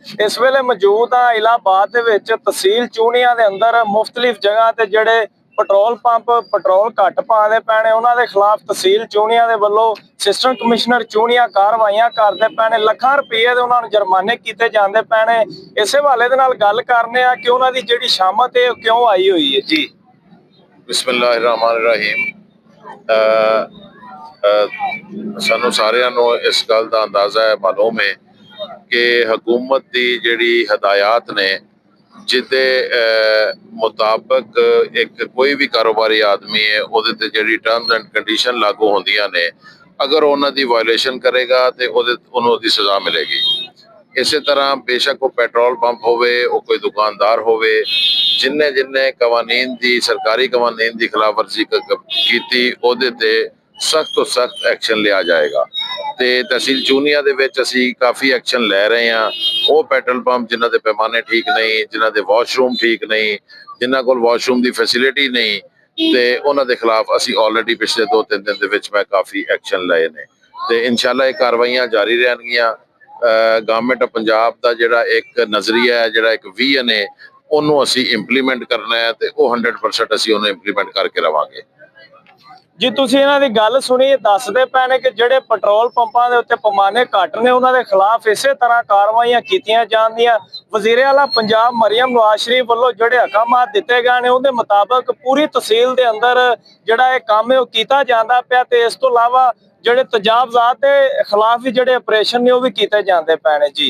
इस वेले मौजूद हाँ इलाहाबाद दे विच तहसील चूनिया के अंदर मुख्तलिफ जगह ते जिहड़े पेट्रोल पंप पेट्रोल घट पाते पे ने उन्हां दे खिलाफ तहसील चूनिया के वल्लों असिस्टेंट कमिश्नर चूनिया कार्रवाइयां करते पे ने। लाखां रुपये दे उन्हां नूं जुर्माने कीते जांदे पे ने। इस हवाले दे नाल गल करने आ कि उन्हां दी जिहड़ी शामत है क्यों आई हुई है जी। बिस्मिल्लाहिर्रहमानिर्रहीम। सानू सारिਆਂ ਨੂੰ इस गल का अंदाजा है, मालूम है कि हुकूमत की जिहड़ी हदायत ने जिदे मुताबिक एक कोई भी कारोबारी आदमी है उहदे ते जिहड़ी टर्म्स एंड कंडीशन लागू होंदियां ने, अगर उन्हां दी वायलेशन करेगा तो उन्होंने उसकी सज़ा मिलेगी। इस तरह बेशक वो पेट्रोल पंप होवे, वो कोई दुकानदार होवे, जिन्ने जिन्ने कवानीन दी सरकारी कवानीन की खिलाफ वर्जी की उहदे ते सख्त तो सख्त एक्शन लिया जाएगा। तो तहसील चूनिया दे विच असीं काफ़ी एक्शन लै रहे हैं। वो पेट्रोल पंप जिन्हां दे पैमाने ठीक नहीं, जिन्हां दे वॉशरूम ठीक नहीं, जिन्हां कोल वॉशरूम की फैसिलिटी नहीं, तो उन्हां दे खिलाफ असीं ऑलरेडी पिछले 2-3 दिन दे विच मैं काफ़ी एक्शन लए ने। तो इंशाअल्लाह ये कार्रवाइयां जारी रहनगियां। गवर्नमेंट ऑफ पंजाब का जिहड़ा एक नज़रिया है, जिहड़ा एक विजन है, उन्होंने असीं इंप्लीमेंट करना है तो वो 100% असीं उन्हें इंप्लीमेंट करके रवांगे। जी तुसीं इन्हां दी गल सुनी, दसदे पे ने कि जिहड़े पेट्रोल पंपां दे उत्ते पैमाने घट ने उन्हां दे खिलाफ इसे तरह कार्रवाइयां कीतियां जांदियां। वज़ीर आला पंजाब मरियम नवाज शरीफ वल्लों जिहड़े अहकामात दिते गए ने उहदे मुताबिक पूरी तहसील दे अंदर जिहड़ा इह काम है वो कीता जांदा पिया ते इस तों इलावा जिहड़े तजावज़ात दे खिलाफ भी जिहड़े ऑपरेशन ने वो भी कीते जांदे पे ने जी।